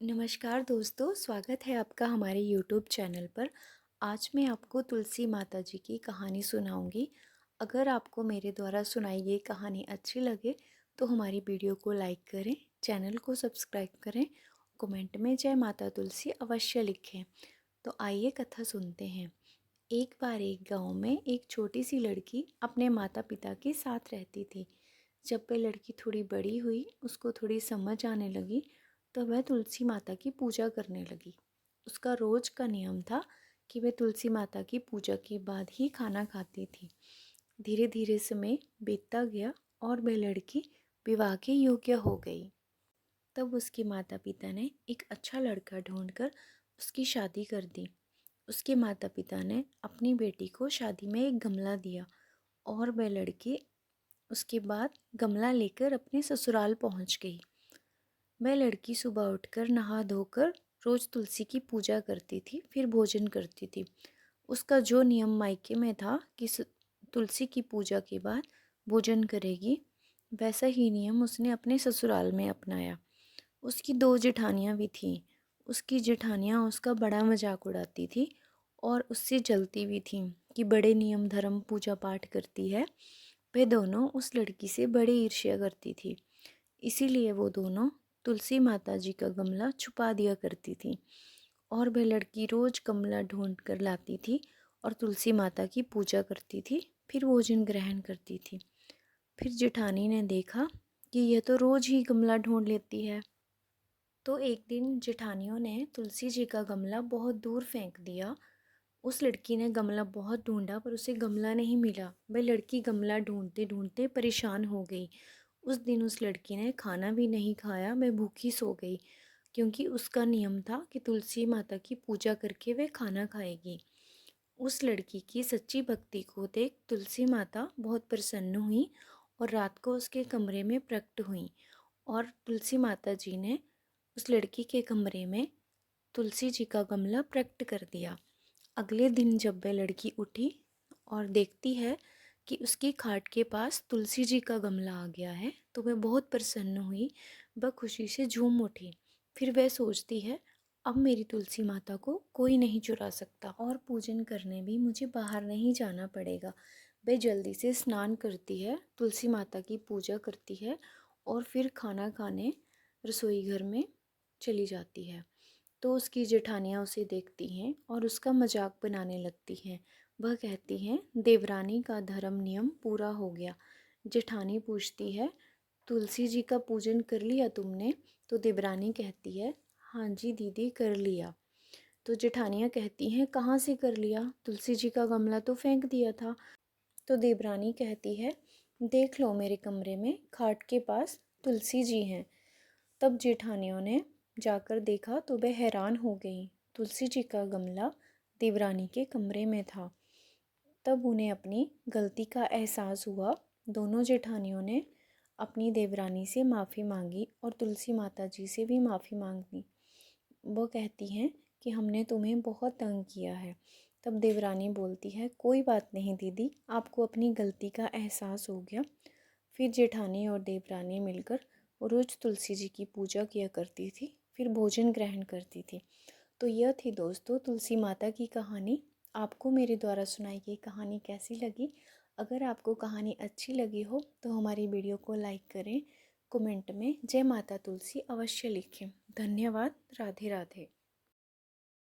नमस्कार दोस्तों, स्वागत है आपका हमारे यूट्यूब चैनल पर। आज मैं आपको तुलसी माता जी की कहानी सुनाऊंगी। अगर आपको मेरे द्वारा सुनाई गई कहानी अच्छी लगे तो हमारी वीडियो को लाइक करें, चैनल को सब्सक्राइब करें, कमेंट में जय माता तुलसी अवश्य लिखें। तो आइए कथा सुनते हैं। एक बार एक गांव में एक छोटी सी लड़की अपने माता पिता के साथ रहती थी। जब वह लड़की थोड़ी बड़ी हुई, उसको थोड़ी समझ आने लगी, तो वह तुलसी माता की पूजा करने लगी। उसका रोज का नियम था कि वह तुलसी माता की पूजा के बाद ही खाना खाती थी। धीरे धीरे समय बीतता गया और वह लड़की विवाह के योग्य हो गई। तब उसके माता पिता ने एक अच्छा लड़का ढूंढकर उसकी शादी कर दी। उसके माता पिता ने अपनी बेटी को शादी में एक गमला दिया और वह लड़की उसके बाद गमला लेकर अपने ससुराल पहुंच गई। वह लड़की सुबह उठकर नहा धोकर रोज तुलसी की पूजा करती थी, फिर भोजन करती थी। उसका जो नियम मायके में था कि तुलसी की पूजा के बाद भोजन करेगी, वैसा ही नियम उसने अपने ससुराल में अपनाया। उसकी दो जेठानियाँ भी थीं। उसकी जेठानियाँ उसका बड़ा मजाक उड़ाती थी और उससे जलती भी थीं कि बड़े नियम धर्म पूजा पाठ करती है। वे दोनों उस लड़की से बड़े ईर्ष्या करती थी। इसीलिए वो दोनों तुलसी माता जी का गमला छुपा दिया करती थी और वह लड़की रोज गमला ढूंढ कर लाती थी और तुलसी माता की पूजा करती थी, फिर भोजन ग्रहण करती थी। फिर जेठानी ने देखा कि यह तो रोज ही गमला ढूंढ लेती है। तो एक दिन जेठानियों ने तुलसी जी का गमला बहुत दूर फेंक दिया। उस लड़की ने गमला बहुत ढूंढा पर उसे गमला नहीं मिला। वह लड़की गमला ढूंढते ढूंढते परेशान हो गई। उस दिन उस लड़की ने खाना भी नहीं खाया, वह भूखी सो गई, क्योंकि उसका नियम था कि तुलसी माता की पूजा करके वह खाना खाएगी। उस लड़की की सच्ची भक्ति को देख तुलसी माता बहुत प्रसन्न हुई और रात को उसके कमरे में प्रकट हुई और तुलसी माता जी ने उस लड़की के कमरे में तुलसी जी का गमला प्रकट कर दिया। अगले दिन जब वह लड़की उठी और देखती है कि उसकी खाट के पास तुलसी जी का गमला आ गया है, तो वह बहुत प्रसन्न हुई। वह खुशी से झूम उठी। फिर वह सोचती है, अब मेरी तुलसी माता को कोई नहीं चुरा सकता और पूजन करने भी मुझे बाहर नहीं जाना पड़ेगा। वह जल्दी से स्नान करती है, तुलसी माता की पूजा करती है और फिर खाना खाने रसोई घर में चली जाती है। तो उसकी जेठानियाँ उसे देखती हैं और उसका मजाक बनाने लगती हैं। वह कहती हैं, देवरानी का धर्म नियम पूरा हो गया। जेठानी पूछती है, तुलसी जी का पूजन कर लिया तुमने? तो देवरानी कहती है, हाँ जी दीदी, कर लिया। तो जेठानियाँ कहती हैं, कहाँ से कर लिया? तुलसी जी का गमला तो फेंक दिया था। तो देवरानी कहती है, देख लो मेरे कमरे में खाट के पास तुलसी जी हैं। तब जेठानियों ने जाकर देखा तो वह हैरान हो गई। तुलसी जी का गमला देवरानी के कमरे में था। तब उन्हें अपनी गलती का एहसास हुआ। दोनों जेठानियों ने अपनी देवरानी से माफ़ी मांगी और तुलसी माता जी से भी माफ़ी मांगी। वो कहती हैं कि हमने तुम्हें बहुत तंग किया है। तब देवरानी बोलती है, कोई बात नहीं दीदी, आपको अपनी गलती का एहसास हो गया। फिर जेठानी और देवरानी मिलकर रोज़ तुलसी जी की पूजा किया करती थी, फिर भोजन ग्रहण करती थी। तो यह थी दोस्तों तुलसी माता की कहानी। आपको मेरे द्वारा सुनाई गई कहानी कैसी लगी? अगर आपको कहानी अच्छी लगी हो तो हमारी वीडियो को लाइक करें, कमेंट में जय माता तुलसी अवश्य लिखें। धन्यवाद। राधे राधे।